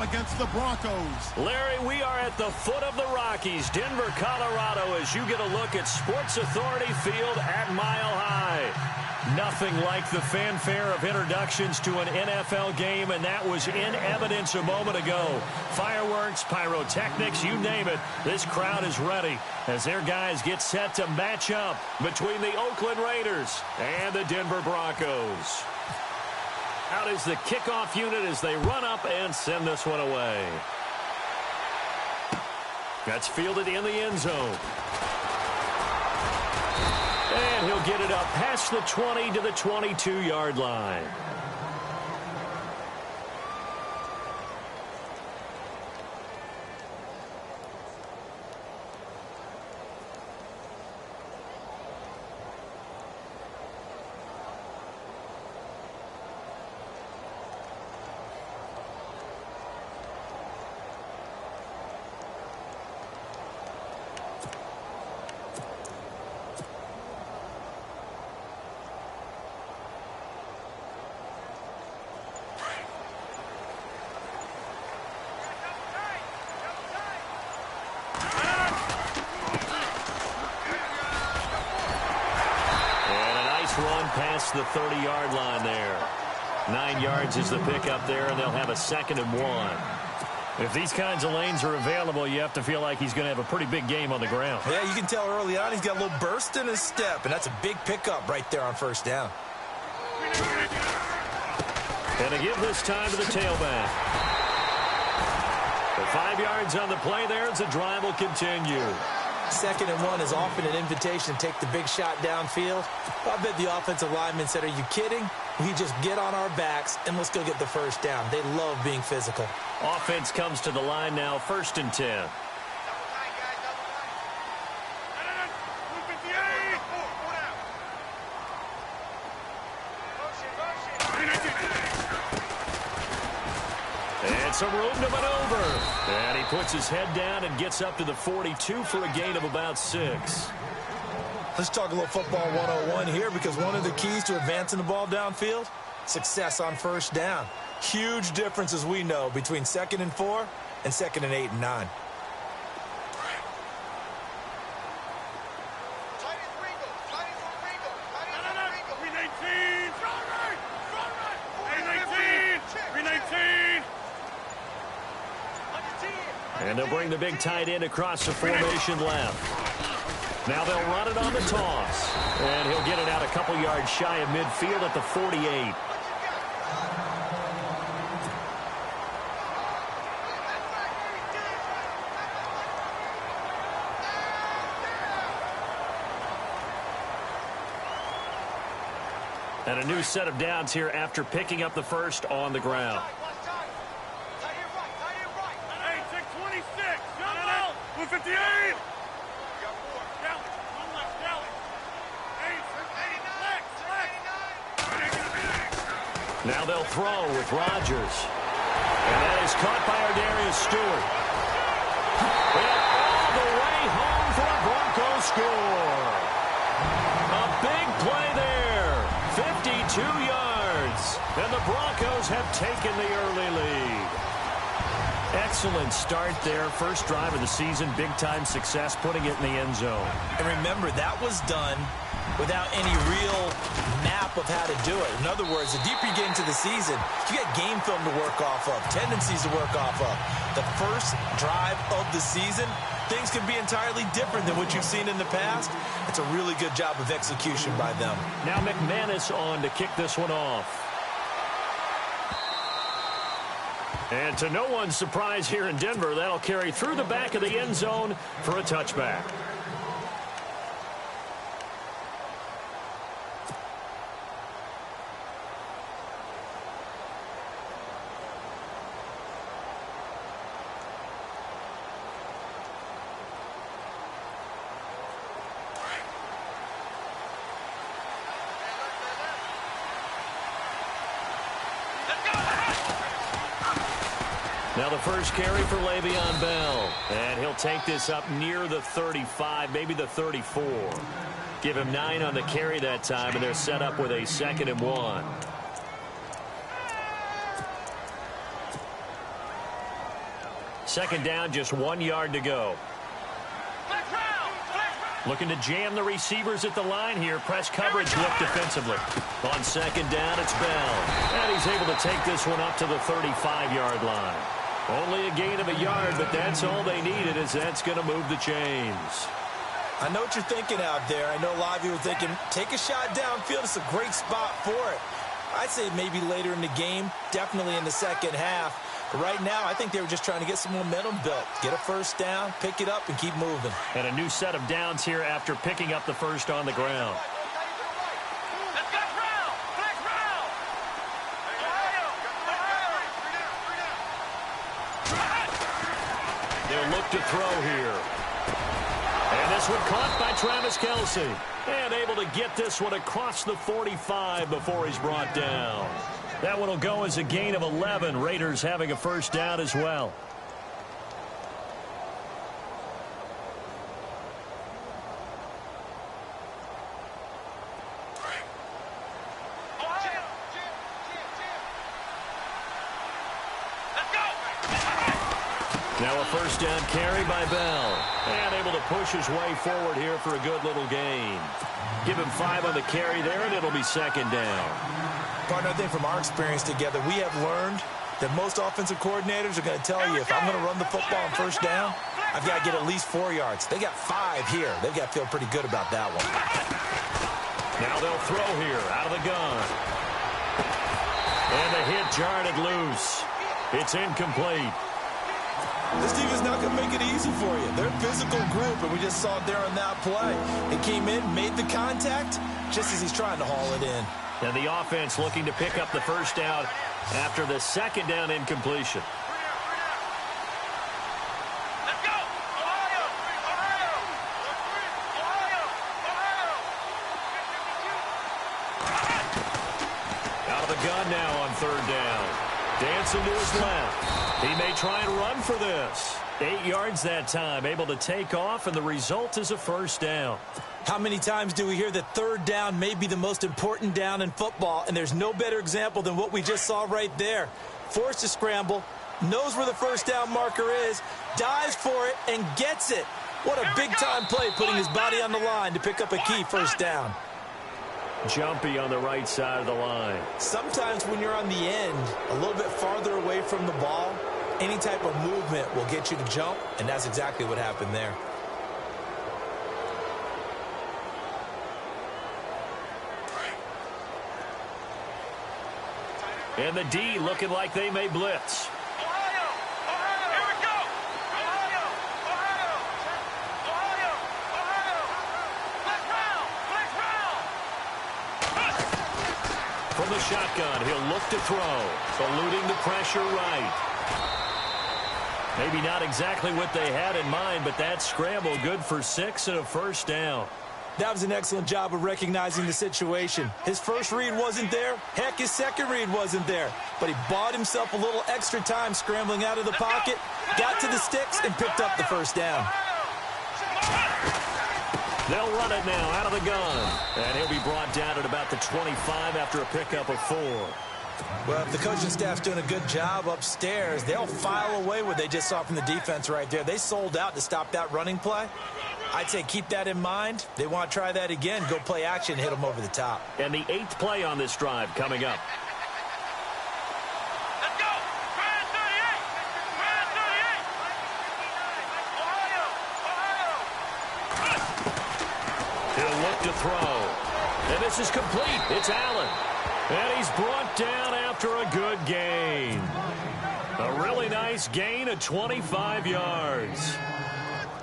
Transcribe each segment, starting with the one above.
against the Broncos. Larry, we are at the foot of the Rockies, Denver, Colorado, as you get a look at Sports Authority Field at Mile High. Nothing like the fanfare of introductions to an NFL game, and that was in evidence a moment ago. Fireworks, pyrotechnics, you name it. This crowd is ready as their guys get set to match up between the Oakland Raiders and the Denver Broncos. Out is the kickoff unit as they run up and send this one away. That's fielded in the end zone. And he'll get it up past the 20 to the 22-yard line. Past the 30-yard line there. 9 yards is the pickup there, and they'll have a 2nd and 1. If these kinds of lanes are available, you have to feel like he's going to have a pretty big game on the ground. Yeah, you can tell early on he's got a little burst in his step, and that's a big pickup right there on first down. And to give this time to the tailback. For 5 yards on the play there as the drive will continue. 2nd and 1 is often an invitation to take the big shot downfield. I bet the offensive lineman said, are you kidding? We just get on our backs and let's go get the first down. They love being physical. Offense comes to the line now, 1st and 10. And some room to maneuver. And he puts his head down and gets up to the 42 for a gain of about 6. Let's talk a little football 101 here, because one of the keys to advancing the ball downfield, success on first down. Huge difference, as we know, between 2nd and 4 and 2nd and 8 and 9. And they'll bring the big tight end across the formation left. Now they'll run it on the toss. And he'll get it out a couple yards shy of midfield at the 48. And a new set of downs here after picking up the first on the ground. Now they'll throw with Rodgers. And that is caught by Darius Stewart. And all the way home for a Broncos score. A big play there. 52 yards. And the Broncos have taken the early lead. Excellent start there. First drive of the season. Big-time success, putting it in the end zone. And remember, that was done without any real map of how to do it. In other words, the deeper you get into the season, you get game film to work off of, tendencies to work off of. The first drive of the season, things can be entirely different than what you've seen in the past. It's a really good job of execution by them. Now McManus on to kick this one off. And to no one's surprise here in Denver, that'll carry through the back of the end zone for a touchback. Now the first carry for Le'Veon Bell. And he'll take this up near the 35, maybe the 34. Give him 9 on the carry that time, and they're set up with a 2nd and 1. Second down, just 1 yard to go. Looking to jam the receivers at the line here. Press coverage look defensively. On second down, it's Bell. And he's able to take this one up to the 35-yard line. Only a gain of a yard, but that's all they needed, as that's going to move the chains. I know what you're thinking out there. I know a lot of you are thinking, take a shot downfield. It's a great spot for it. I'd say maybe later in the game, definitely in the second half. But right now, I think they were just trying to get some momentum built. Get a first down, pick it up, and keep moving. And a new set of downs here after picking up the first on the ground. They'll look to throw here. And this one caught by Travis Kelce. And able to get this one across the 45 before he's brought down. That one will go as a gain of 11. Raiders having a first down as well. Now a first down carry by Bell. And able to push his way forward here for a good little gain. Give him 5 on the carry there, and it'll be second down. Partner, I think from our experience together, we have learned that most offensive coordinators are going to tell you, if I'm going to run the football on first down, I've got to get at least 4 yards. They got 5 here. They've got to feel pretty good about that one. Now they'll throw here out of the gun. And the hit jarred it loose. It's incomplete. This team is not going to make it easy for you. They're a physical group, and we just saw it there on that play. They came in, made the contact, just as he's trying to haul it in. And the offense looking to pick up the first down after the second down incompletion. Out of the gun now on third down. Dancing to his left. He may try and run for this. 8 yards that time, able to take off, and the result is a first down. How many times do we hear that third down may be the most important down in football, and there's no better example than what we just saw right there. Forced to scramble, knows where the first down marker is, dives for it, and gets it. What a big-time play, putting his body on the line to pick up a key first down. Jumpy on the right side of the line. Sometimes when you're on the end, a little bit farther away from the ball, any type of movement will get you to jump, and that's exactly what happened there. And the D looking like they may blitz. From the shotgun, he'll look to throw. Eluding the pressure right. Maybe not exactly what they had in mind, but that scramble good for 6 and a first down. That was an excellent job of recognizing the situation. His first read wasn't there. Heck, his second read wasn't there. But he bought himself a little extra time scrambling out of the pocket, got to the sticks, and picked up the first down. They'll run it now out of the gun. And he'll be brought down at about the 25 after a pickup of 4. Well, if the coaching staff's doing a good job upstairs, they'll file away what they just saw from the defense right there. They sold out to stop that running play. I'd say keep that in mind. They want to try that again, go play action, hit them over the top. And the 8th play on this drive coming up. Let's go! Brand 38! Brand 38! Ohio! He'll look to throw. And this is complete. It's Allen. And he's brought down after a good gain. A really nice gain of 25 yards.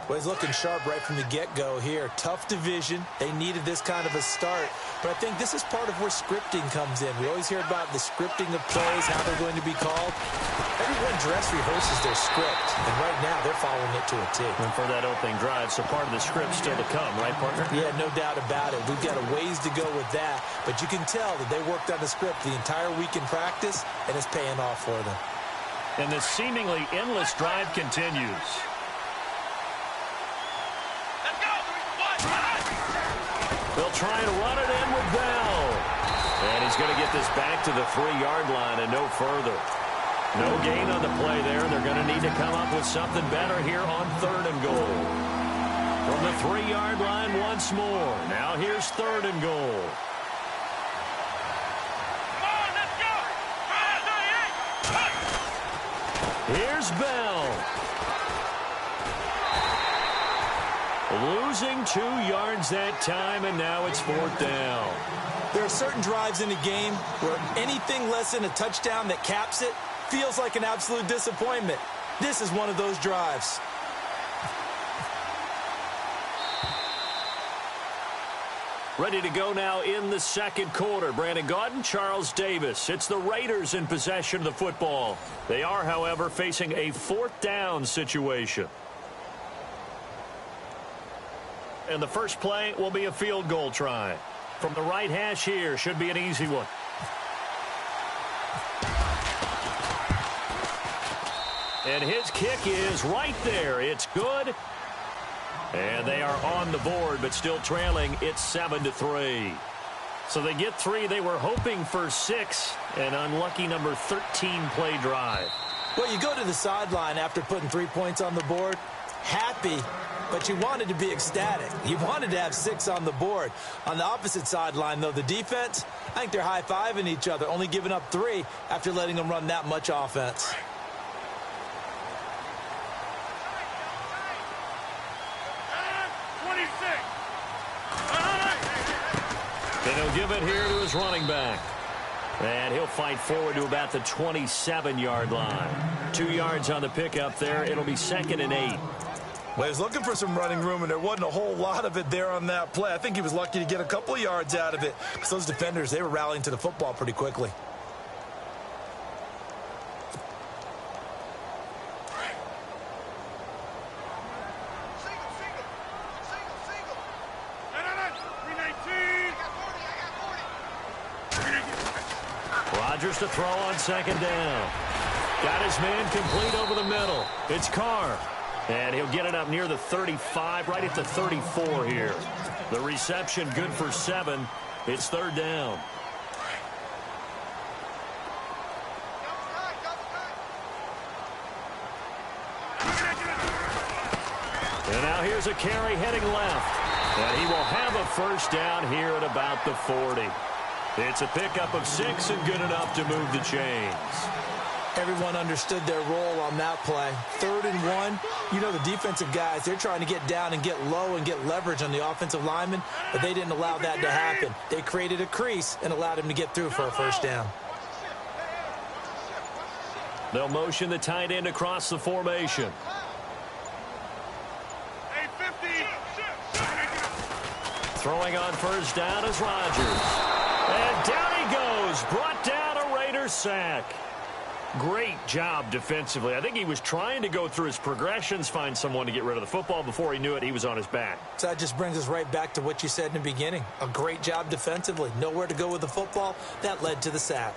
Well, he's looking sharp right from the get-go here. Tough division. They needed this kind of a start. But I think this is part of where scripting comes in. We always hear about the scripting of plays, how they're going to be called. Everyone dress rehearses their script, and right now they're following it to a T. And for that opening drive, so part of the script still to come, right, partner? Yeah, no doubt about it. We've got a ways to go with that, but you can tell that they worked on the script the entire week in practice, and it's paying off for them. And this seemingly endless drive continues. They'll try and run it in with Bell. And he's going to get this back to the 3-yard line and no further. No gain on the play there. They're going to need to to come up with something better here on 3rd and goal. From the 3-yard line once more. Now here's 3rd and goal. Come on, let's go. 38. Here's Bell. Losing 2 yards that time, and now it's 4th down. There are certain drives in a game where anything less than a touchdown that caps it feels like an absolute disappointment. This is one of those drives. Ready to go now in the 2nd quarter. Brandon Gaudin, Charles Davis. It's the Raiders in possession of the football. They are, however, facing a 4th down situation. And the first play will be a field goal try. From the right hash here, should be an easy one. And his kick is right there. It's good. And they are on the board, but still trailing. It's 7-3. So they get 3. They were hoping for 6. An unlucky number 13 play drive. Well, you go to the sideline after putting 3 points on the board, happy, but you wanted to be ecstatic. You wanted to have 6 on the board. On the opposite sideline, though, the defense, I think they're high-fiving each other, only giving up 3 after letting them run that much offense. And he'll give it here to his running back. And he'll fight forward to about the 27-yard line. 2 yards on the pickup there. It'll be 2nd and 8. Well, he was looking for some running room, and there wasn't a whole lot of it there on that play. I think he was lucky to get a couple of yards out of it, because those defenders, they were rallying to the football pretty quickly. Rodgers to throw on 2nd down. Got his man complete over the middle. It's Carr. And he'll get it up near the 35, right at the 34 here. The reception good for 7. It's 3rd down. And now here's a carry heading left. And he will have a 1st down here at about the 40. It's a pickup of 6 and good enough to move the chains. Everyone understood their role on that play. 3rd and 1. You know, the defensive guys, they're trying to get down and get low and get leverage on the offensive linemen, but they didn't allow that to happen. They created a crease and allowed him to get through for a 1st down. They'll motion the tight end across the formation. Throwing on 1st down is Rodgers. And down he goes. Brought down a Raiders sack. Great job defensively. I think he was trying to go through his progressions, find someone to get rid of the football. Before he knew it, he was on his back. So that just brings us right back to what you said in the beginning. A great job defensively. Nowhere to go with the football. That led to the sack.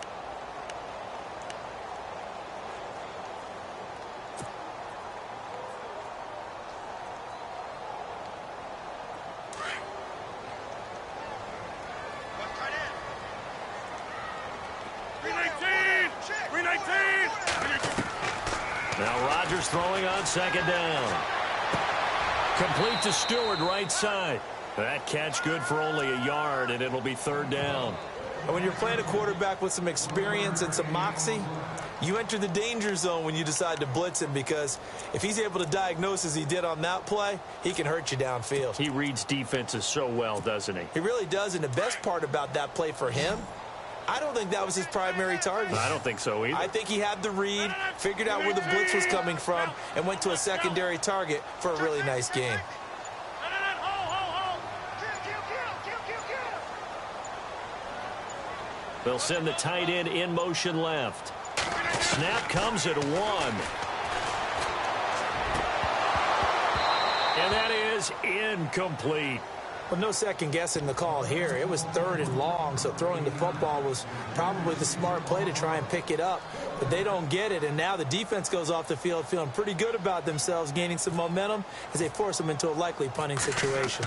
Now Rodgers throwing on 2nd down. Complete to Stewart, right side. That catch good for only a yard, and it'll be 3rd down. And when you're playing a quarterback with some experience and some moxie, you enter the danger zone when you decide to blitz him, because if he's able to diagnose as he did on that play, he can hurt you downfield. He reads defenses so well, doesn't he? He really does, and the best part about that play for him, I don't think that was his primary target. I don't think so either. I think he had the read, figured out where the blitz was coming from, and went to a secondary target for a really nice game. They'll send the tight end in motion left. Snap comes at 1. And that is incomplete. Well, no second guessing the call here. It was 3rd and long, so throwing the football was probably the smart play to try and pick it up. But they don't get it, and now the defense goes off the field feeling pretty good about themselves, gaining some momentum as they force them into a likely punting situation.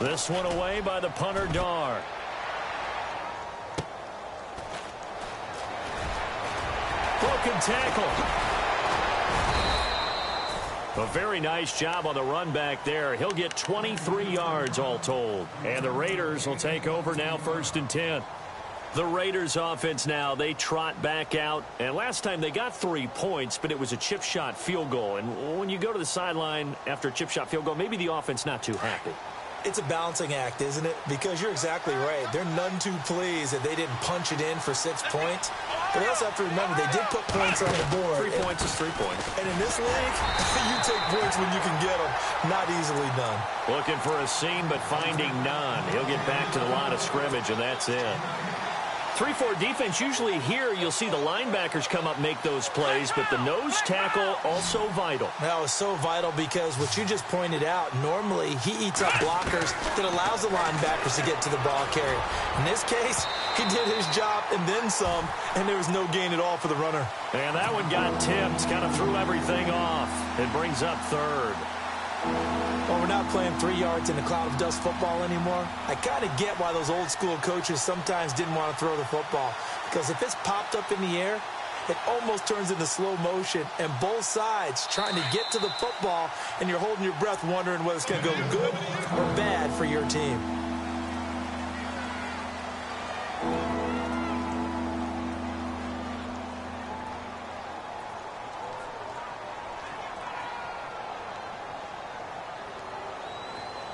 This one away by the punter, Dar. Broken tackle. A very nice job on the run back there. He'll get 23 yards all told. And the Raiders will take over now, 1st and 10. The Raiders offense now, they trot back out. And last time they got 3 points, but it was a chip shot field goal. And when you go to the sideline after a chip shot field goal, maybe the offense not too happy. It's a balancing act, isn't it? Because you're exactly right. They're none too pleased that they didn't punch it in for 6 points. But they also have to remember they did put points on the board. 3 points is 3 points. And in this league, you take points when you can get them. Not easily done. Looking for a seam, but finding none. He'll get back to the line of scrimmage, and that's it. 3-4 defense, usually here you'll see the linebackers come up, make those plays, but the nose tackle also vital. That was so vital because what you just pointed out, normally he eats up blockers that allows the linebackers to get to the ball carrier. In this case, he did his job and then some, and there was no gain at all for the runner. And that one got tipped, kind of threw everything off. It brings up 3rd. Well, we're not playing 3 yards in a cloud of dust football anymore. I kind of get why those old school coaches sometimes didn't want to throw the football. Because if it's popped up in the air, it almost turns into slow motion. And both sides trying to get to the football, and you're holding your breath wondering whether it's going to go good or bad for your team.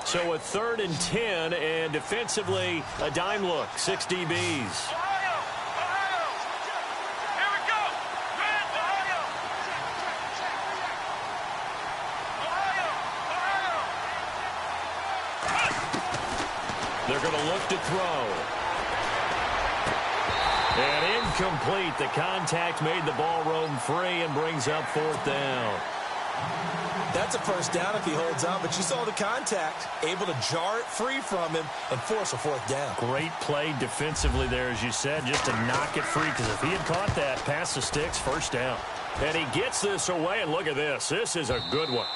So a 3rd and 10, and defensively, a dime look, 6 DBs. Ohio! Here we go! Ohio! They're going to look to throw. And incomplete. The contact made the ball roam free and brings up 4th down. That's a 1st down if he holds on, but you saw the contact, able to jar it free from him and force a 4th down. Great play defensively there, as you said, just to knock it free, because if he had caught that, past the sticks, 1st down. And he gets this away, and look at this. This is a good one.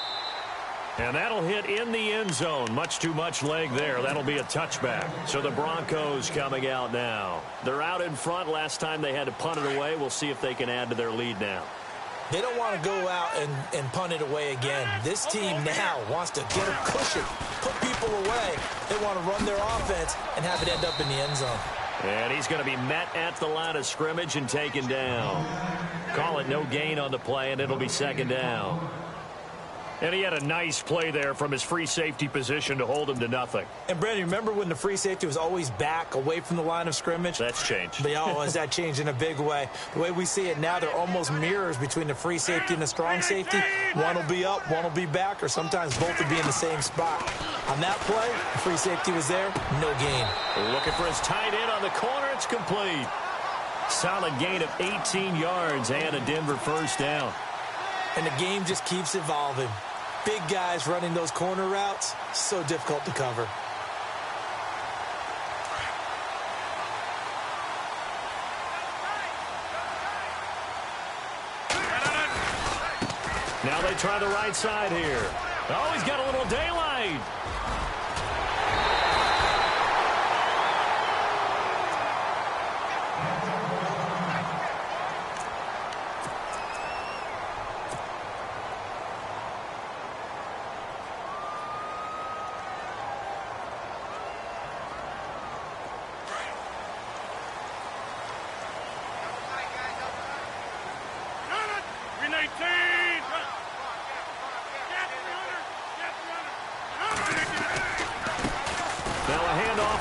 And that'll hit in the end zone. Much too much leg there. That'll be a touchback. So the Broncos coming out now. They're out in front. Last time they had to punt it away. We'll see if they can add to their lead now. They don't want to go out and punt it away again. This team now wants to get a cushion, put people away. They want to run their offense and have it end up in the end zone. And he's going to be met at the line of scrimmage and taken down. Call it no gain on the play, and it'll be 2nd down. And he had a nice play there from his free safety position to hold him to nothing. And, Brandon, remember when the free safety was always back away from the line of scrimmage? That's changed. Has that changed in a big way? The way we see it now, they're almost mirrors between the free safety and the strong safety. One will be up, one will be back, or sometimes both will be in the same spot. On that play, the free safety was there, no gain. Looking for his tight end on the corner. It's complete. Solid gain of 18 yards and a Denver 1st down. And the game just keeps evolving. Big guys running those corner routes, so difficult to cover. Now they try the right side here. Oh, he's got a little daylight.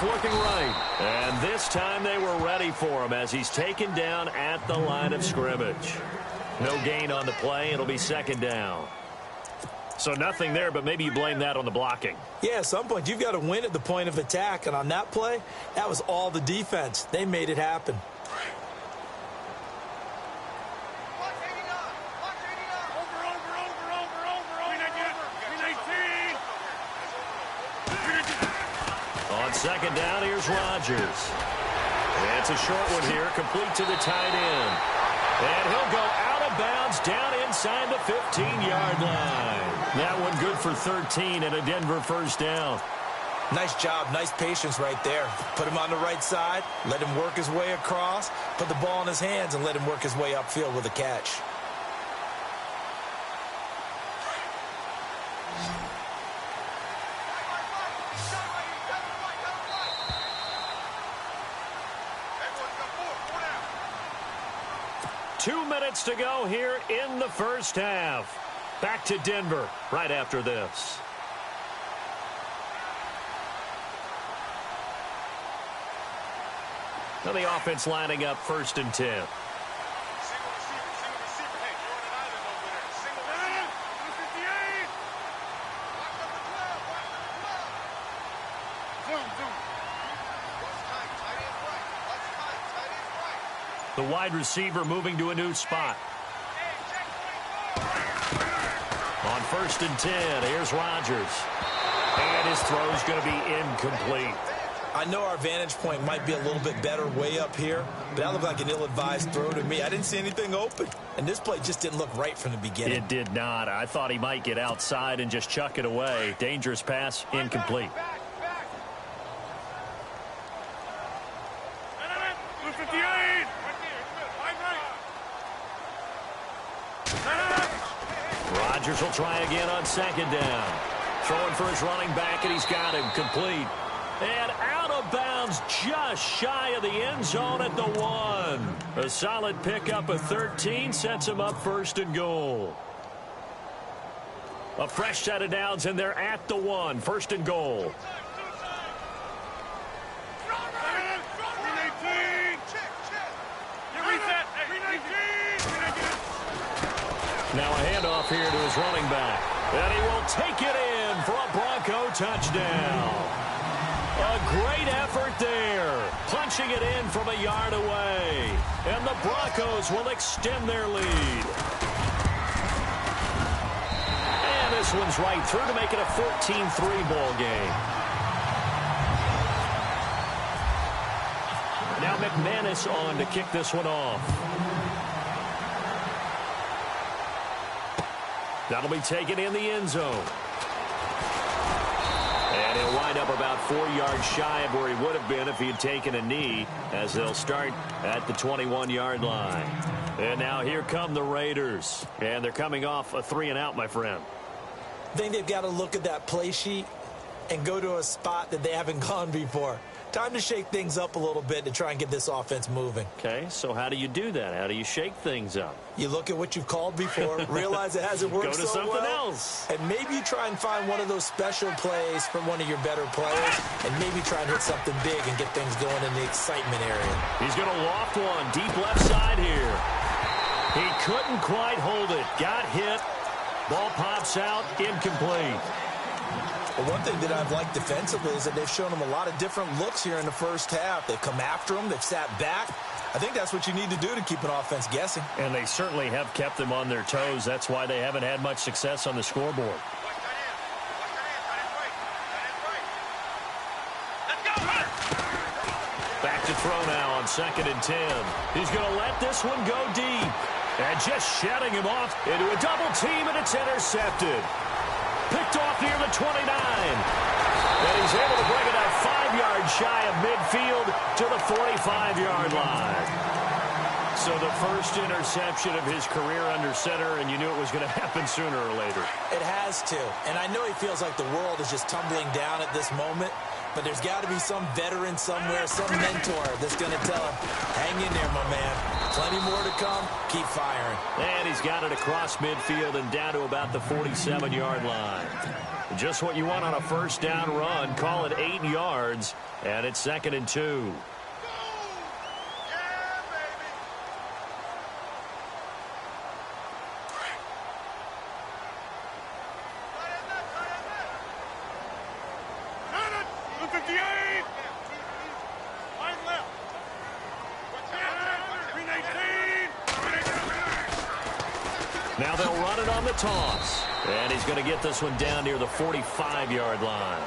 Looking right. And this time they were ready for him as he's taken down at the line of scrimmage. No gain on the play. It'll be 2nd down. So nothing there, but maybe you blame that on the blocking. Yeah, at some point you've got to win at the point of attack. And on that play, that was all the defense. They made it happen. On 2nd down, here's Rodgers. It's a short one here, complete to the tight end. And he'll go out of bounds down inside the 15-yard line. That one good for 13 and a Denver 1st down. Nice job, nice patience right there. Put him on the right side, let him work his way across, put the ball in his hands, and let him work his way upfield with a catch. 2 minutes to go here in the first half. Back to Denver right after this. Now the offense lining up 1st and 10. The wide receiver moving to a new spot. On 1st and 10, here's Rodgers. And his throw's going to be incomplete. I know our vantage point might be a little bit better way up here, but that looked like an ill-advised throw to me. I didn't see anything open, and this play just didn't look right from the beginning. It did not. I thought he might get outside and just chuck it away. Dangerous pass, incomplete. Rodgers will try again on 2nd down. Throwing for his running back, and he's got him complete. And out of bounds just shy of the end zone at the 1. A solid pickup of 13 sets him up 1st and goal. A fresh set of downs, and they're at the 1. 1st and goal. Now a handoff here to his running back. And he will take it in for a Bronco touchdown. A great effort there. Punching it in from a yard away. And the Broncos will extend their lead. And this one's right through to make it a 14-3 ball game. Now McManus on to kick this one off. That'll be taken in the end zone. And he'll wind up about 4 yards shy of where he would have been if he had taken a knee, as they'll start at the 21-yard line. And now here come the Raiders. And they're coming off a 3-and-out, my friend. I think they've got to look at that play sheet and go to a spot that they haven't gone before. Time to shake things up a little bit to try and get this offense moving. Okay, so how do you do that? How do you shake things up? You look at what you've called before, realize it hasn't worked so well. Go to something else. And maybe you try and find one of those special plays from one of your better players, and maybe try and hit something big and get things going in the excitement area. He's going to loft one deep left side here. He couldn't quite hold it. Got hit. Ball pops out, incomplete. Well, one thing that I've liked defensively is that they've shown him a lot of different looks here in the first half. They've come after him. They've sat back. I think that's what you need to do to keep an offense guessing. And they certainly have kept them on their toes. That's why they haven't had much success on the scoreboard. Back to throw now on 2nd and 10. He's going to let this one go deep. And just shedding him off into a double team, and it's intercepted. Picked off near the 29. And he's able to bring it out 5 yards shy of midfield to the 45-yard line. So the first interception of his career under center, and you knew it was going to happen sooner or later. It has to. And I know he feels like the world is just tumbling down at this moment, but there's got to be some veteran somewhere, some mentor that's going to tell him, hang in there, my man. Plenty more to come. Keep firing. And he's got it across midfield and down to about the 47-yard line. Just what you want on a first down run. Call it 8 yards, and it's 2nd and 2. Now they'll run it on the toss. And he's going to get this one down near the 45-yard line.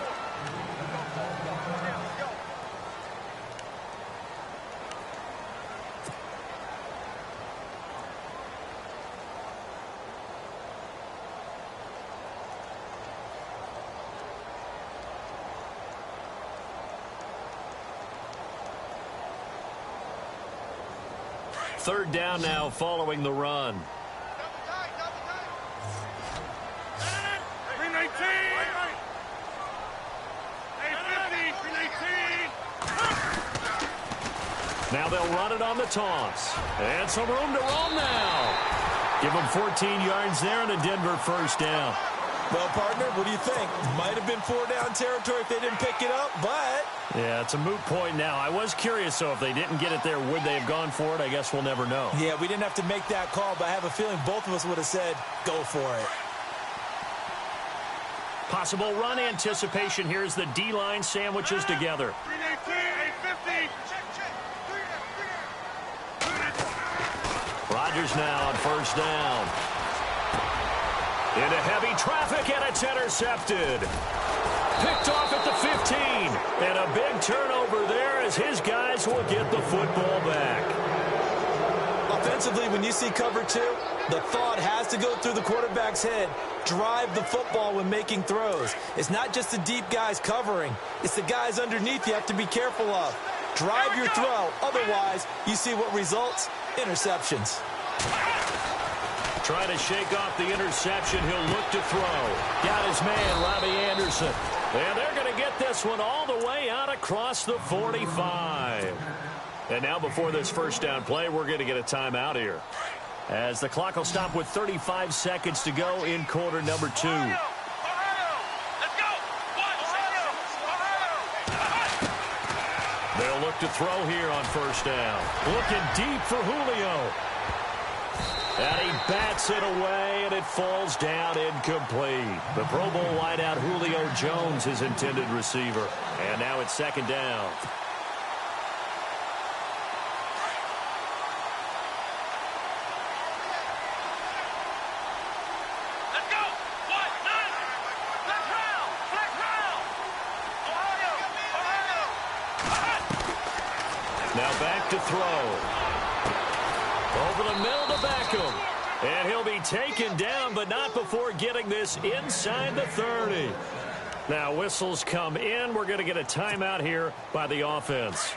Third down now following the run. Now they'll run it on the toss. And some room to roam now. Give them 14 yards there and a Denver first down. Well, partner, what do you think? Might have been 4-down territory if they didn't pick it up, but... Yeah, it's a moot point now. I was curious, so if they didn't get it there, would they have gone for it? I guess we'll never know. Yeah, we didn't have to make that call, but I have a feeling both of us would have said, go for it. Possible run anticipation. Here's the D-line sandwiches together. Rodgers now on first down. Into heavy traffic, and it's intercepted. Picked off at the 15. And a big turnover there as his guys will get the football back. Offensively, when you see cover two, the thought has to go through the quarterback's head. Drive the football when making throws. It's not just the deep guys covering. It's the guys underneath you have to be careful of. Drive your throw. Otherwise, you see what results? Interceptions. Trying to shake off the interception. He'll look to throw. Got his man, Robbie Anderson. And they're going to get this one all the way out across the 45. And now before this first down play, we're going to get a timeout here, as the clock will stop with 35 seconds to go in quarter number 2. They'll look to throw here on first down. Looking deep for Julio. And he bats it away, and it falls down incomplete. The Pro Bowl wideout Julio Jones, his intended receiver. And now it's second down. Now back to throw. Over the middle to Beckham. And he'll be taken down, but not before getting this inside the 30. Now whistles come in. We're going to get a timeout here by the offense,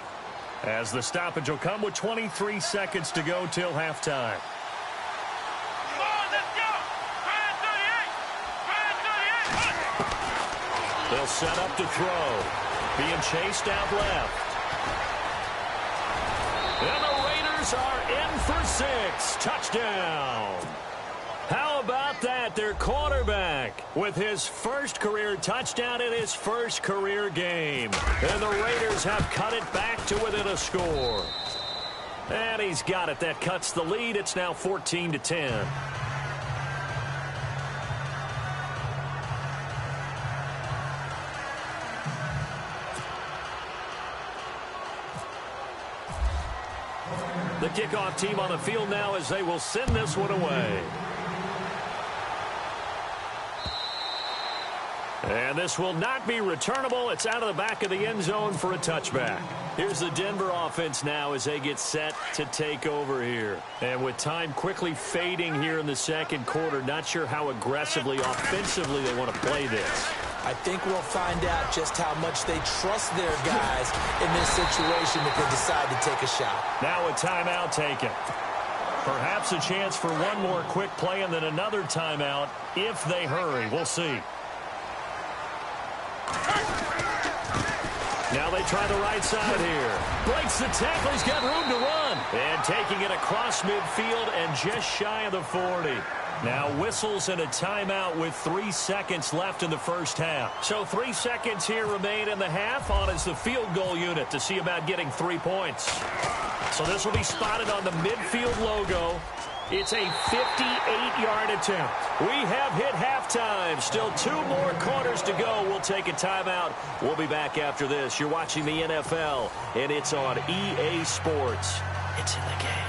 as the stoppage will come with 23 seconds to go till halftime. They'll set up to throw. Being chased out left. And the Raiders are in for 6. Touchdown. How about that? Their quarterback with his first career touchdown in his first career game. And the Raiders have cut it back to within a score. And he's got it. That cuts the lead. It's now 14-10. The kickoff team on the field now, as they will send this one away. And this will not be returnable. It's out of the back of the end zone for a touchback. Here's the Denver offense now as they get set to take over here. And with time quickly fading here in the second quarter, not sure how aggressively, offensively they want to play this. I think we'll find out just how much they trust their guys in this situation if they decide to take a shot. Now a timeout taken. Perhaps a chance for one more quick play and then another timeout if they hurry. We'll see. Now they try the right side here. Breaks the tackle. He's got room to run. And taking it across midfield and just shy of the 40. Now whistles and a timeout with 3 seconds left in the first half. So 3 seconds here remain in the half. On is the field goal unit to see about getting 3 points. So this will be spotted on the midfield logo. It's a 58-yard attempt. We have hit halftime. Still 2 more quarters to go. We'll take a timeout. We'll be back after this. You're watching the NFL, and it's on EA Sports. It's in the game.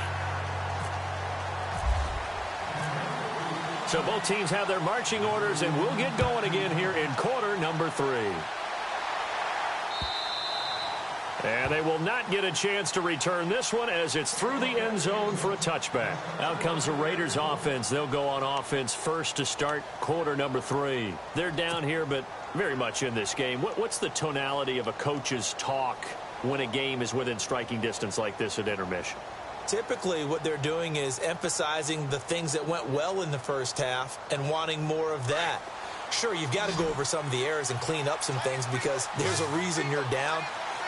So both teams have their marching orders, and we'll get going again here in quarter number 3. And they will not get a chance to return this one as it's through the end zone for a touchback. Out comes the Raiders offense. They'll go on offense first to start quarter number 3. They're down here, but very much in this game. What's the tonality of a coach's talk when a game is within striking distance like this at intermission? Typically, what they're doing is emphasizing the things that went well in the first half and wanting more of that. Sure, you've got to go over some of the errors and clean up some things because there's a reason you're down.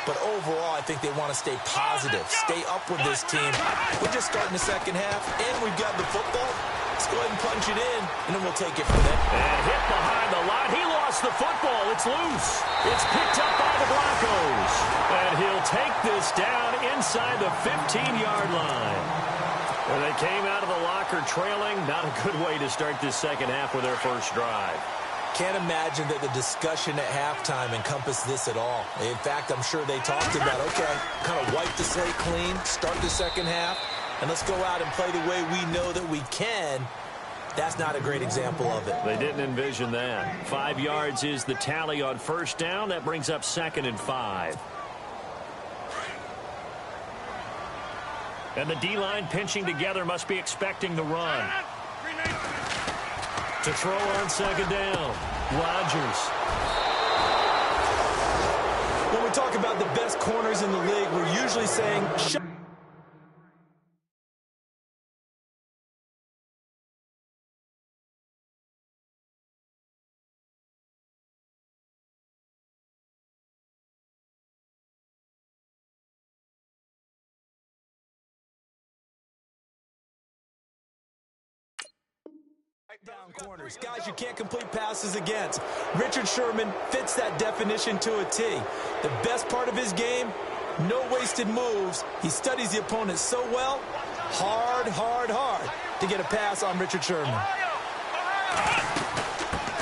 But overall, I think they want to stay positive, stay up with this team. We're just starting the second half, and we've got the football. Let's go ahead and punch it in, and then we'll take it from there. And hit behind the line. He lost the football. It's loose. It's picked up by the Broncos. And he'll take this down inside the 15-yard line. And they came out of the locker trailing. Not a good way to start this second half with their first drive. Can't imagine that the discussion at halftime encompassed this at all. In fact, I'm sure they talked about, okay, kind of wipe the slate clean, start the second half, and let's go out and play the way we know that we can. That's not a great example of it. They didn't envision that. 5 yards is the tally on first down. That brings up 2nd and 5. And the D-line pinching together must be expecting the run. To throw on 2nd down, Rodgers. When we talk about the best corners in the league, we're usually saying, down corners, guys you can't complete passes against. Richard Sherman fits that definition to a T. The best part of his game, no wasted moves. He studies the opponent so well, hard to get a pass on Richard Sherman.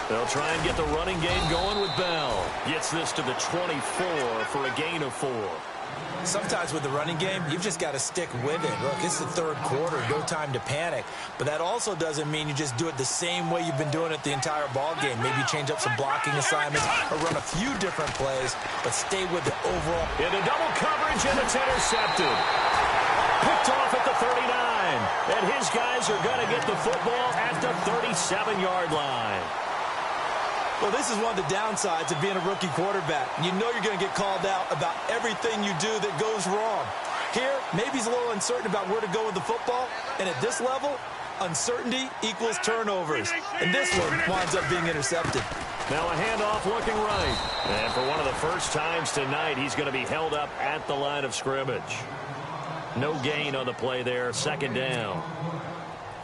They'll try and get the running game going with Bell. Gets this to the 24 for a gain of 4. Sometimes with the running game, you've just got to stick with it. Look, it's the third quarter, no time to panic. But that also doesn't mean you just do it the same way you've been doing it the entire ball game. Maybe change up some blocking assignments or run a few different plays, but stay with the overall. Into double coverage, and it's intercepted. Picked off at the 39. And his guys are going to get the football at the 37-yard line. Well, this is one of the downsides of being a rookie quarterback. You know you're going to get called out about everything you do that goes wrong. Here, maybe he's a little uncertain about where to go with the football. And at this level, uncertainty equals turnovers. And this one winds up being intercepted. Now a handoff looking right. And for one of the first times tonight, he's going to be held up at the line of scrimmage. No gain on the play there, 2nd down.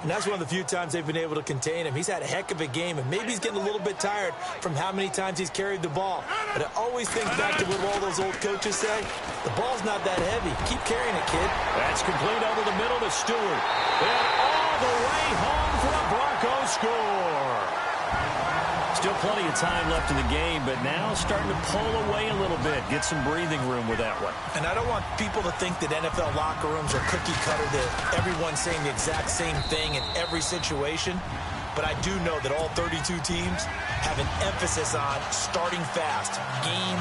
And that's one of the few times they've been able to contain him. He's had a heck of a game, and maybe he's getting a little bit tired from how many times he's carried the ball. But I always think back to what all those old coaches say. The ball's not that heavy. Keep carrying it, kid. That's complete over the middle to Stewart. And all the way home for a Broncos score. Still plenty of time left in the game, but now starting to pull away a little bit. Get some breathing room with that one. And I don't want people to think that NFL locker rooms are cookie cutter, that everyone's saying the exact same thing in every situation. But I do know that all 32 teams have an emphasis on starting fast. Game,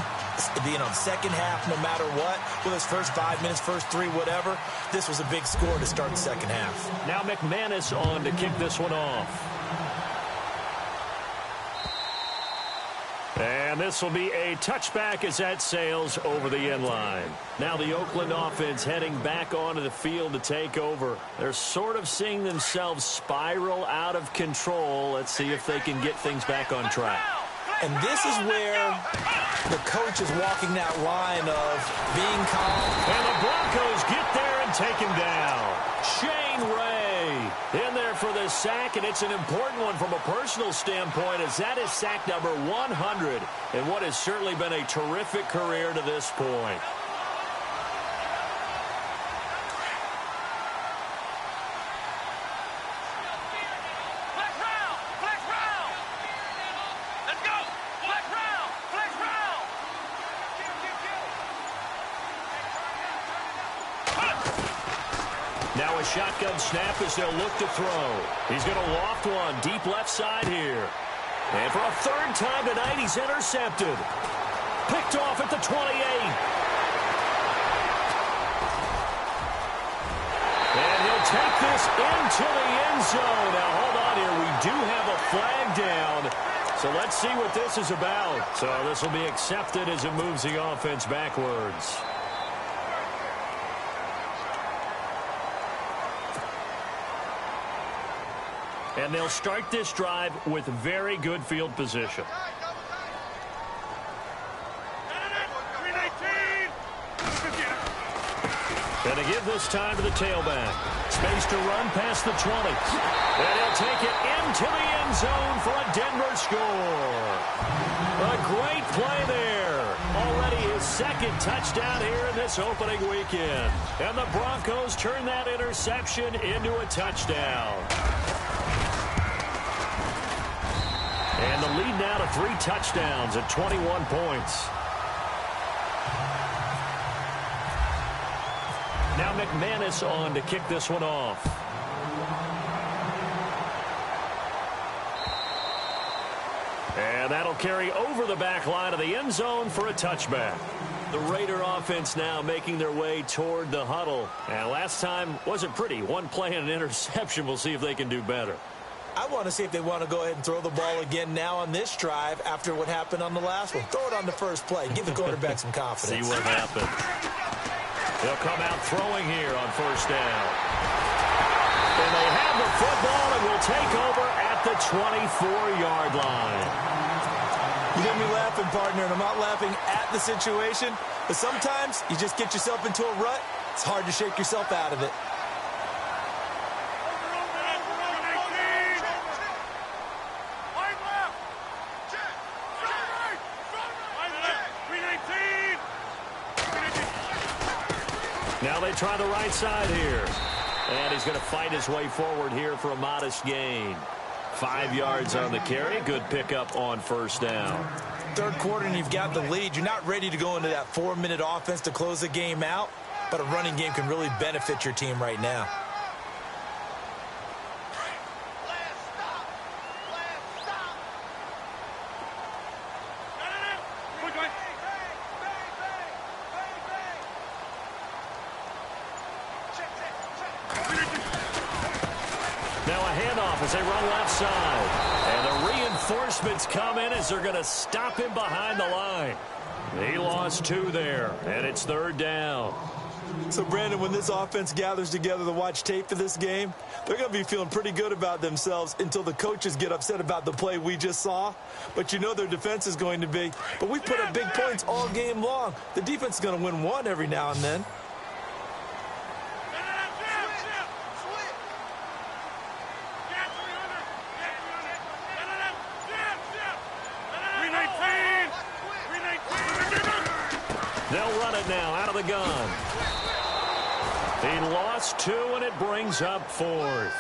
second half, no matter what. Whether it's first 5 minutes, first 3, whatever. This was a big score to start the second half. Now McManus on to kick this one off. And this will be a touchback as that sails over the end line. Now the Oakland offense heading back onto the field to take over. They're sort of seeing themselves spiral out of control. Let's see if they can get things back on track. And this is where the coach is walking that line of being calm. And the Broncos get there and take him down. Shane Ray in there for the sack, and it's an important one from a personal standpoint, as that is sack number 100 in what has certainly been a terrific career to this point. Now a shotgun snap as they'll look to throw. He's going to loft one deep left side here. And for a third time tonight, he's intercepted. Picked off at the 28. And he'll take this into the end zone. Now, hold on here. We do have a flag down. So let's see what this is about. So this will be accepted as it moves the offense backwards. And they'll start this drive with very good field position. And to give this time to the tailback. Space to run past the 20. And he'll take it into the end zone for a Denver score. A great play there. Already his second touchdown here in this opening weekend. And the Broncos turn that interception into a touchdown. And the lead now to 3 touchdowns at 21 points. Now McManus on to kick this one off. And that'll carry over the back line of the end zone for a touchback. The Raider offense now making their way toward the huddle. And last time wasn't pretty. One play and an interception. We'll see if they can do better. I want to see if they want to go ahead and throw the ball again now on this drive after what happened on the last one. Throw it on the first play. Give the quarterback some confidence. See what happens. They'll come out throwing here on first down. And they have the football and will take over at the 24-yard line. You get me laughing, partner, and I'm not laughing at the situation, but sometimes you just get yourself into a rut. It's hard to shake yourself out of it. Now they try the right side here. And he's going to fight his way forward here for a modest gain. 5 yards on the carry. Good pickup on first down. Third quarter and you've got the lead. You're not ready to go into that 4-minute offense to close the game out, but a running game can really benefit your team right now. As they run left side. And the reinforcements come in as they're going to stop him behind the line. He lost 2 there, and it's third down. So, Brandon, when this offense gathers together to watch tape for this game, they're going to be feeling pretty good about themselves until the coaches get upset about the play we just saw. But you know their defense is going to be. But we put up big points all game long. The defense is going to win one every now and then. They'll run it now out of the gun. He lost 2, and it brings up 4th.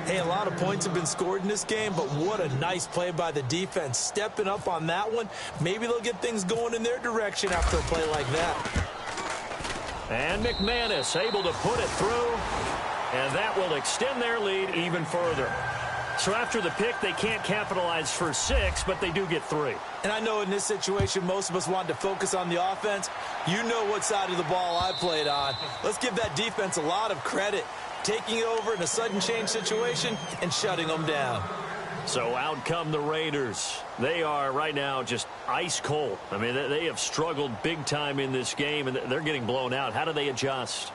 Hey, a lot of points have been scored in this game, but what a nice play by the defense. Stepping up on that one. Maybe they'll get things going in their direction after a play like that. And McManus able to put it through, and that will extend their lead even further. So after the pick, they can't capitalize for 6, but they do get 3. And I know in this situation, most of us wanted to focus on the offense. You know what side of the ball I played on. Let's give that defense a lot of credit. Taking it over in a sudden change situation and shutting them down. So out come the Raiders. They are right now just ice cold. I mean, they have struggled big time in this game, and they're getting blown out. How do they adjust?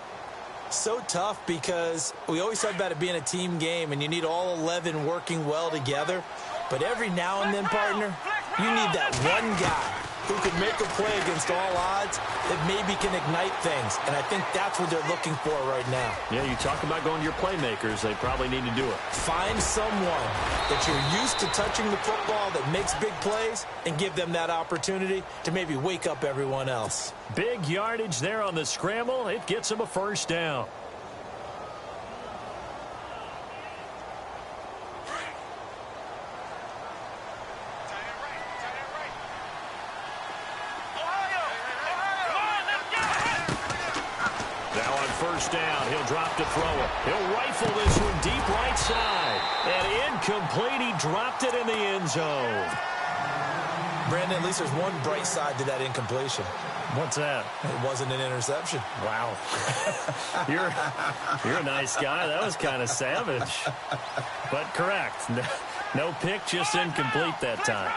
So tough because we always talk about it being a team game and you need all 11 working well together. But every now and then, partner, you need that one guy who can make a play against all odds that maybe can ignite things. And I think that's what they're looking for right now. Yeah, you talk about going to your playmakers. They probably need to do it. Find someone that you're used to touching the football that makes big plays and give them that opportunity to maybe wake up everyone else. Big yardage there on the scramble. It gets them a first down. First down, he'll drop to throw it. He'll rifle this one deep right side. And incomplete, he dropped it in the end zone. Brandon, at least there's one bright side to that incompletion. What's that? It wasn't an interception. Wow. You're a nice guy. That was kind of savage. But correct. No pick, just incomplete that time.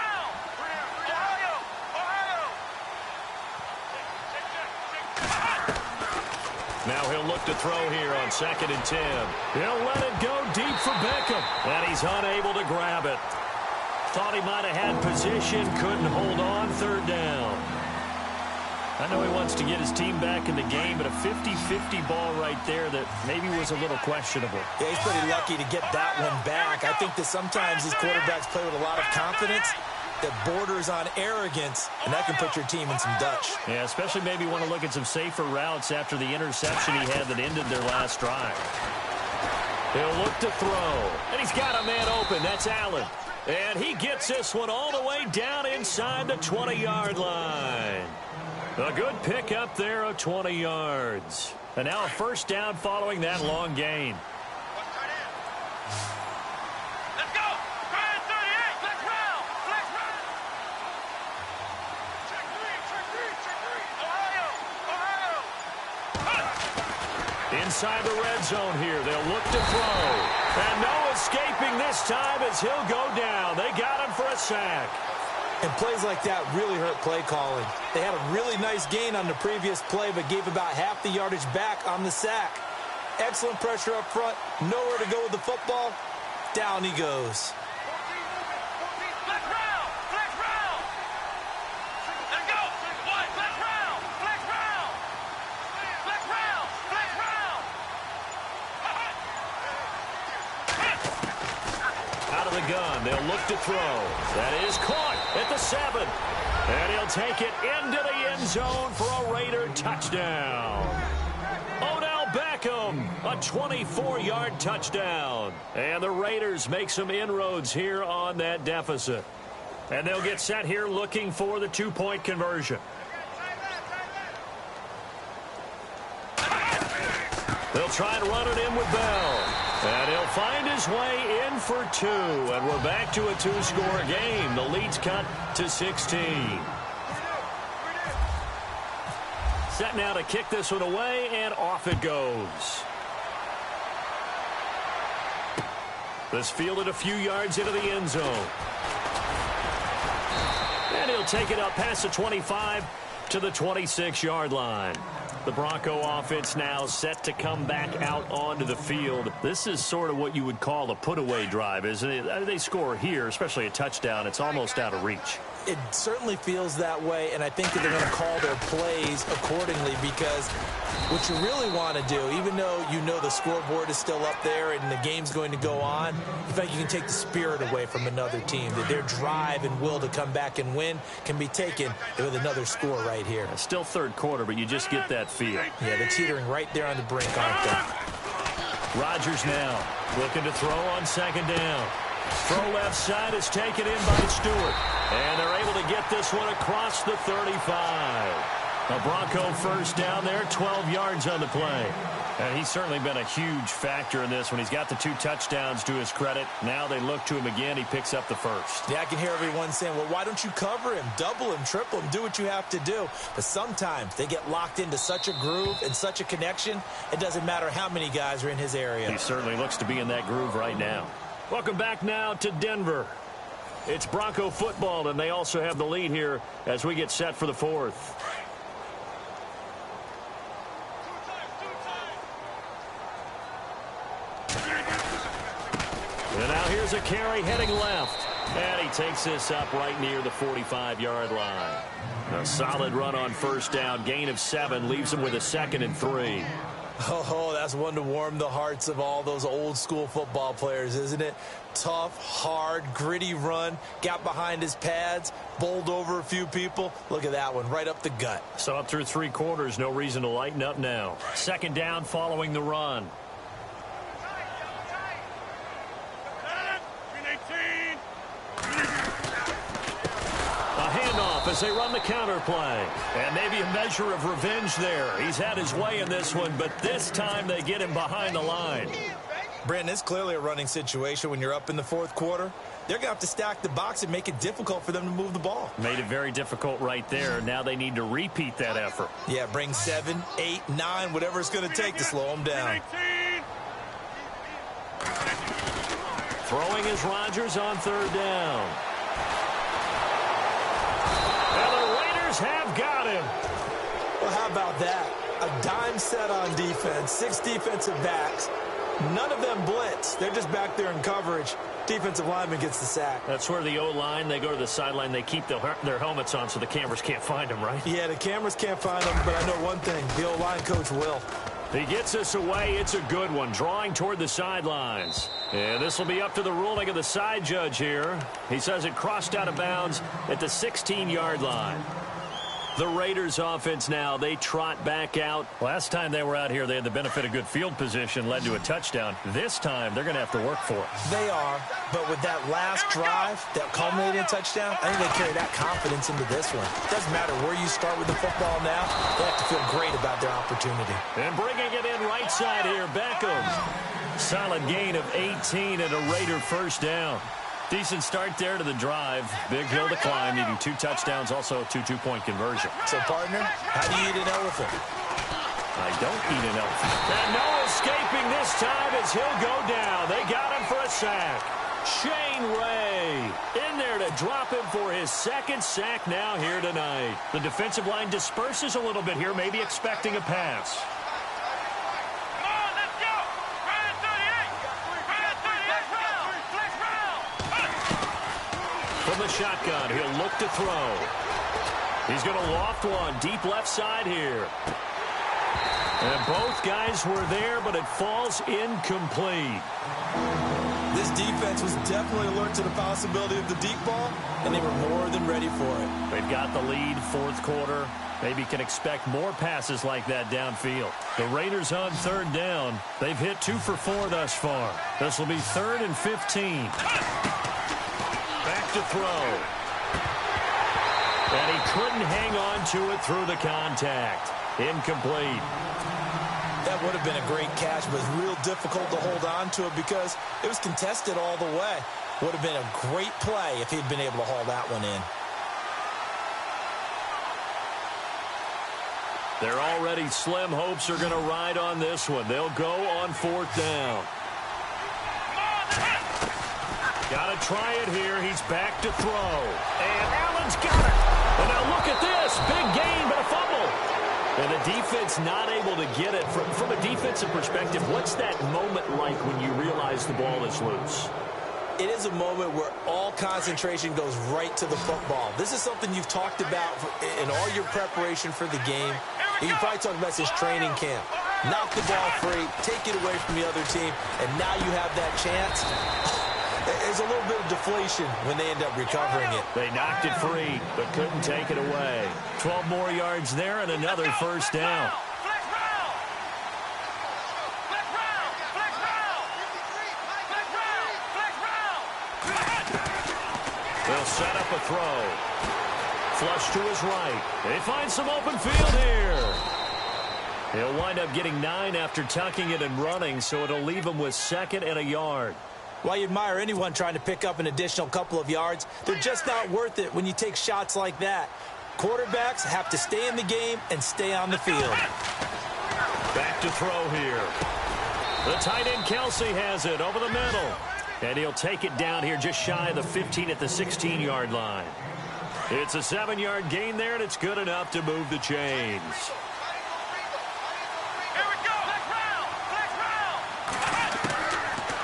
Now he'll look to throw here on 2nd and 10. He'll let it go deep for Beckham. And he's unable to grab it. Thought he might have had position, couldn't hold on, third down. I know he wants to get his team back in the game, but a 50-50 ball right there that maybe was a little questionable. Yeah, he's pretty lucky to get that one back. I think that sometimes these quarterbacks play with a lot of confidence that borders on arrogance, and that can put your team in some Dutch. Yeah, especially maybe want to look at some safer routes after the interception he had that ended their last drive. He'll look to throw, and he's got a man open. That's Allen. And he gets this one all the way down inside the 20-yard line. A good pick up there of 20 yards. And now a first down following that long gain. Let's go. 38. Flex round. Flex round. Check three. Ohio. Inside the red zone here. They'll look to throw. And no escaping this time as he'll go down. They got him for a sack. And plays like that really hurt play calling. They had a really nice gain on the previous play, but gave about half the yardage back on the sack. Excellent pressure up front. Nowhere to go with the football. Down he goes. Flex round. Flex round. Let's go. One. Flex round. Flex round. Flex round. Flex round. Out of the gun, they'll look to throw. That is caught at the 7. And he'll take it into the end zone for a Raider touchdown. Odell Beckham, a 24-yard touchdown. And the Raiders make some inroads here on that deficit. And they'll get set here looking for the 2-point conversion. They'll try and run it in with Bell. And he'll find his way in for 2. And we're back to a 2-score game. The lead's cut to 16. Set now to kick this one away, and off it goes. This fielded a few yards into the end zone. And he'll take it up past the 25 to the 26-yard line. The Bronco offense now set to come back out onto the field. This is sort of what you would call a put-away drive, isn't it? They score here, especially a touchdown. It's almost out of reach. It certainly feels that way, and I think that they're going to call their plays accordingly, because what you really want to do, even though you know the scoreboard is still up there and the game's going to go on, you think you can take the spirit away from another team, that their drive and will to come back and win can be taken with another score right here. It's still third quarter, but you just get that feel. Yeah, they're teetering right there on the brink, aren't they? Rodgers now looking to throw on second down. Throw left side is taken in by Stewart. And they're able to get this one across the 35. A Bronco first down there, 12 yards on the play. And he's certainly been a huge factor in this one. He's got the 2 touchdowns to his credit. Now they look to him again. He picks up the first. Yeah, I can hear everyone saying, well, why don't you cover him, double him, triple him, do what you have to do. But sometimes they get locked into such a groove and such a connection, it doesn't matter how many guys are in his area. He certainly looks to be in that groove right now. Welcome back now to Denver. It's Bronco football, and they also have the lead here as we get set for the 4th. And now here's a carry heading left. And he takes this up right near the 45-yard line. A solid run on first down. Gain of 7 leaves him with a 2nd and 3. Oh, that's one to warm the hearts of all those old school football players, isn't it? Tough, hard, gritty run. Got behind his pads, bowled over a few people. Look at that one, right up the gut. So up through 3 quarters, no reason to lighten up now. Second down following the run. As they run the counter play. And maybe a measure of revenge there. He's had his way in this one, but this time they get him behind the line. Brandon, it's clearly a running situation when you're up in the 4th quarter. They're going to have to stack the box and make it difficult for them to move the ball. Made it very difficult right there. Now they need to repeat that effort. Yeah, bring 7, 8, 9, whatever it's going to take to slow them down. Throwing is Rodgers on 3rd down. Have got him. Well, how about that? A dime set on defense, 6 defensive backs. None of them blitz. They're just back there in coverage. Defensive lineman gets the sack. That's where the O-line, they go to the sideline, they keep their helmets on so the cameras can't find them, right? Yeah, the cameras can't find them, but I know one thing. The O-line coach will. He gets us away. It's a good one, drawing toward the sidelines. And this will be up to the ruling of the side judge here. He says it crossed out of bounds at the 16-yard line. The Raiders offense now, they trot back out. Last time they were out here, they had the benefit of good field position, led to a touchdown. This time, they're going to have to work for it. They are, but with that last drive, that culminated in touchdown, I think they carry that confidence into this one. It doesn't matter where you start with the football now, they have to feel great about their opportunity. And bringing it in right side here, Beckham. Solid gain of 18 and a Raider first down. Decent start there to the drive. Big hill to climb, needing 2 touchdowns, also a 2-2-point conversion. So, partner, how do you eat an elephant? I don't eat an elephant. And no escaping this time as he'll go down. They got him for a sack. Shane Ray in there to drop him for his second sack now here tonight. The defensive line disperses a little bit here, maybe expecting a pass. From the shotgun, he'll look to throw. He's going to loft one deep left side here. And both guys were there, but it falls incomplete. This defense was definitely alert to the possibility of the deep ball, and they were more than ready for it. They've got the lead, fourth quarter. Maybe can expect more passes like that downfield. The Raiders on third down. They've hit 2 for 4 thus far. This will be 3rd and 15. Back to throw. And he couldn't hang on to it through the contact. Incomplete. That would have been a great catch, but it's real difficult to hold on to it because it was contested all the way. Would have been a great play if he'd been able to haul that one in. They're already slim hopes are going to ride on this one. They'll go on 4th down. Got to try it here. He's back to throw. And Allen's got it. And now look at this. Big gain, but a fumble. And the defense not able to get it. From a defensive perspective, what's that moment like when you realize the ball is loose? It is a moment where all concentration goes right to the football. This is something you've talked about in all your preparation for the game. And you probably talked about this training camp. Knock the ball free, take it away from the other team, and now you have that chance. There's a little bit of deflation when they end up recovering it. They knocked it free, but couldn't take it away. 12 more yards there and another first down. They'll set up a throw. Flush to his right. They find some open field here. He'll wind up getting 9 after tucking it and running, so it'll leave him with 2nd and a yard. While you admire anyone trying to pick up an additional couple of yards, they're just not worth it when you take shots like that. Quarterbacks have to stay in the game and stay on the field. Back to throw here. The tight end Kelsey has it over the middle. And he'll take it down here just shy of the 15 at the 16-yard line. It's a 7-yard gain there, and it's good enough to move the chains.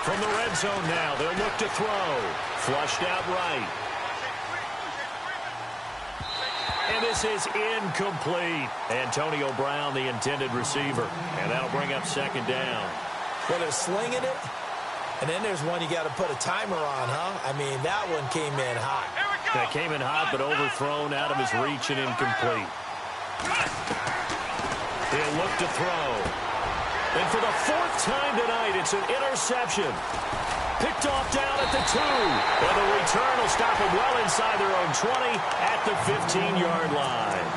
From the red zone now, they'll look to throw. Flushed out right. And this is incomplete. Antonio Brown, the intended receiver. And that'll bring up 2nd down. Well, they're slinging it. And then there's one you got to put a timer on, huh? I mean, that one came in hot. That came in hot, but overthrown out of his reach and incomplete. He'll look to throw. And for the 4th time tonight, it's an interception. Picked off down at the 2. And the return will stop him well inside their own 20 at the 15-yard line.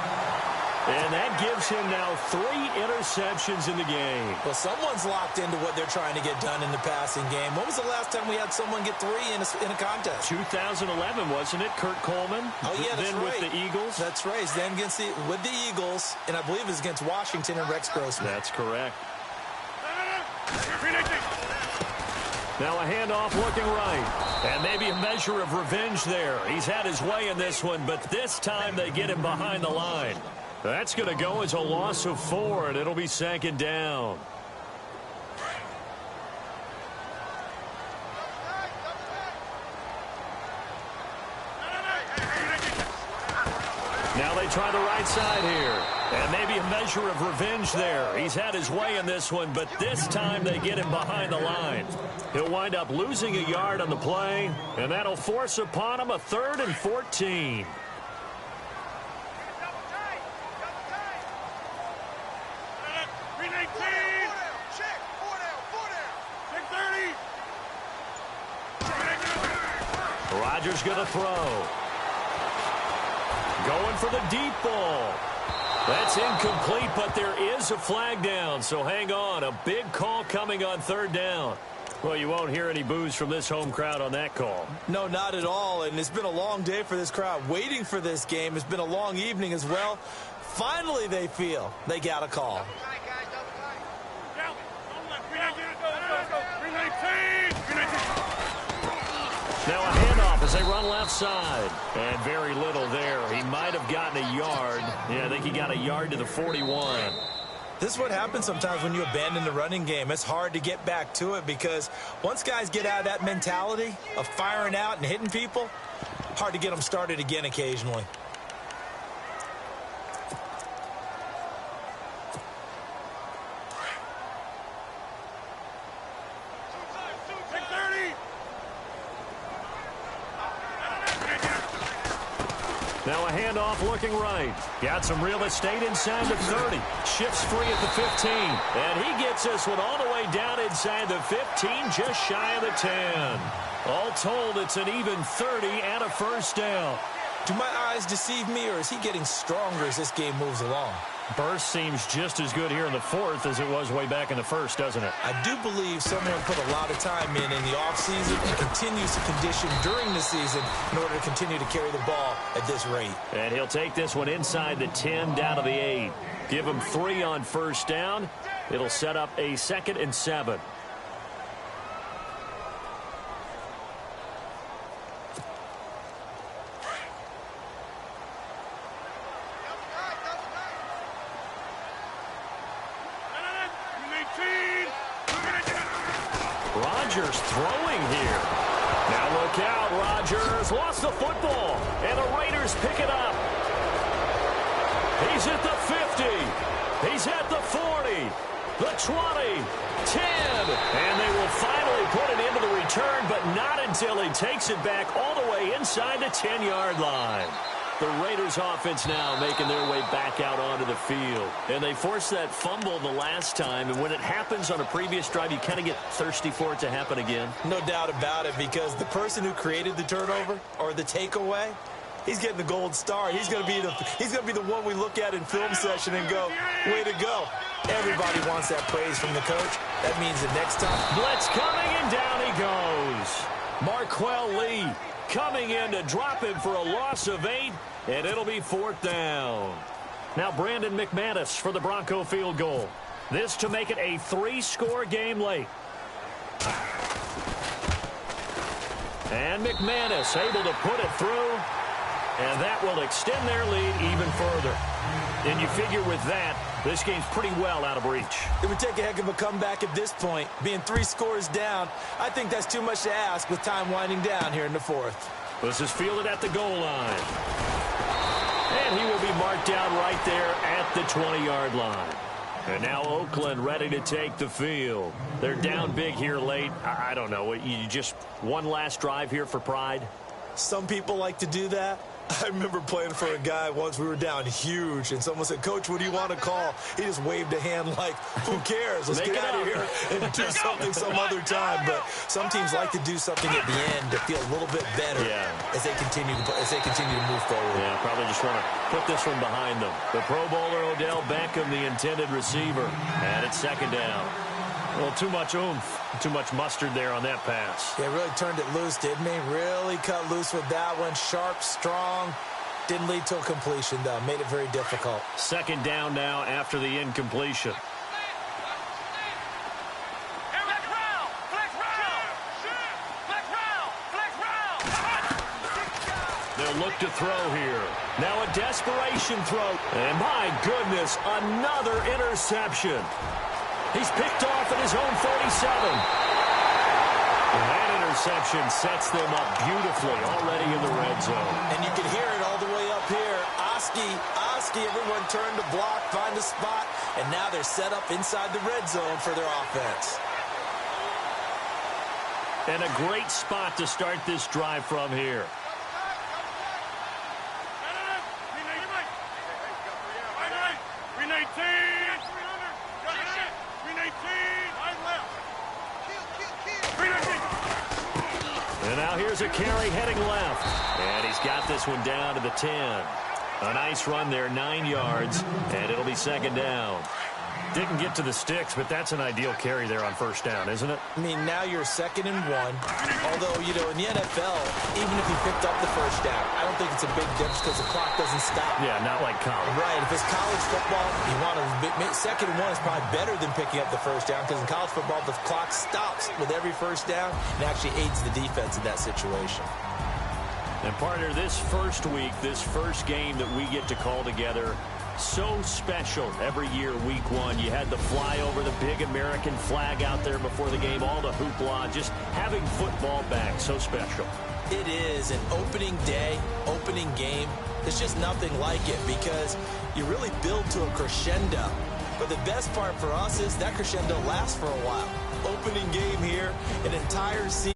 And that gives him now 3 interceptions in the game. Well, someone's locked into what they're trying to get done in the passing game. When was the last time we had someone get 3 in a contest? 2011, wasn't it? Kurt Coleman. Oh, yeah, that's then right. with the Eagles. That's right. Then with the Eagles, and I believe it was against Washington and Rex Grossman. That's correct. Now a handoff looking right. And maybe a measure of revenge there. He's had his way in this one, but this time they get him behind the line. That's going to go as a loss of 4, and it'll be 2nd down. Now they try the right side here. And maybe a measure of revenge there. He's had his way in this one, but this time they get him behind the line. He'll wind up losing a yard on the play, and that'll force upon him a 3rd and 14. Rodgers going to throw. Going for the deep ball. That's incomplete, but there is a flag down, so hang on. A big call coming on 3rd down. Well, you won't hear any boos from this home crowd on that call. No, not at all, and it's been a long day for this crowd waiting for this game. It's been a long evening as well. Finally, they feel they got a call. Now a handoff as they run left side. And very little there. He might have gotten a yard. Yeah, I think he got a yard to the 41. This is what happens sometimes when you abandon the running game. It's hard to get back to it because once guys get out of that mentality of firing out and hitting people, hard to get them started again occasionally. Now a handoff looking right. Got some real estate inside the 30. Shifts free at the 15. And he gets this one all the way down inside the 15, just shy of the 10. All told, it's an even 30 and a first down. Do my eyes deceive me, or is he getting stronger as this game moves along? Burst seems just as good here in the 4th as it was way back in the 1st, doesn't it? I do believe someone put a lot of time in the offseason and continues to condition during the season in order to continue to carry the ball at this rate. And he'll take this one inside the 10 down to the 8. Give him 3 on first down. It'll set up a 2nd and 7. Rodgers throwing here. Now look out, Rodgers lost the football, and the Raiders pick it up. He's at the 50. He's at the 40, the 20, 10, and they will finally put it into the return, but not until he takes it back all the way inside the 10-yard line. The Raiders offense now making their way back out onto the field. And they forced that fumble the last time, and when it happens on a previous drive, you kind of get thirsty for it to happen again. No doubt about it, because the person who created the turnover or the takeaway, he's getting the gold star. He's going to be the one we look at in film session and go, way to go. Everybody wants that praise from the coach. That means the next time. Blitz coming, and down he goes. Marquell Lee coming in to drop him for a loss of 8, and it'll be 4th down. Now Brandon McManus for the Bronco field goal. This to make it a 3-score game late. And McManus able to put it through, and that will extend their lead even further. And you figure with that, this game's pretty well out of reach. It would take a heck of a comeback at this point. Being 3 scores down, I think that's too much to ask with time winding down here in the 4th. This is fielded at the goal line. And he will be marked down right there at the 20-yard line. And now Oakland ready to take the field. They're down big here late. I don't know. You just one last drive here for pride? Some people like to do that. I remember playing for a guy once. We were down huge, and someone said, "Coach, what do you want to call?" He just waved a hand like, who cares? Let's get out of here and do something some other time. But some teams like to do something at the end to feel a little bit better as they continue to move forward. Yeah, probably just want to put this one behind them. The Pro Bowler Odell Beckham, the intended receiver, and it's 2nd down. Well, too much oomph, too much mustard there on that pass. Yeah, really turned it loose, didn't he? Really cut loose with that one. Sharp, strong. Didn't lead to a completion, though. Made it very difficult. 2nd down now after the incompletion. They'll look to throw here. Now a desperation throw. And my goodness, another interception. He's picked off at his own 47. And that interception sets them up beautifully already in the red zone. And you can hear it all the way up here. Oski, everyone turned to block, find a spot, and now they're set up inside the red zone for their offense. And a great spot to start this drive from here. And now here's a carry heading left. And he's got this one down to the 10. A nice run there, 9 yards, and it'll be second down. Didn't get to the sticks, but that's an ideal carry there on first down, isn't it? I mean, now you're 2nd and 1. Although, you know, in the NFL, even if he picked up the first down, I don't think it's a big difference because the clock doesn't stop. Yeah, not like college. Right. If it's college football, you want to 2nd and 1 is probably better than picking up the first down because in college football, the clock stops with every first down and actually aids the defense in that situation. And partner, this first week, this first game that we get to call together, so special every year, week 1. You had the flyover, the big American flag out there before the game, all the hoopla, just having football back, so special. It is an opening day, opening game. There's just nothing like it because you really build to a crescendo. But the best part for us is that crescendo lasts for a while. Opening game here, an entire season.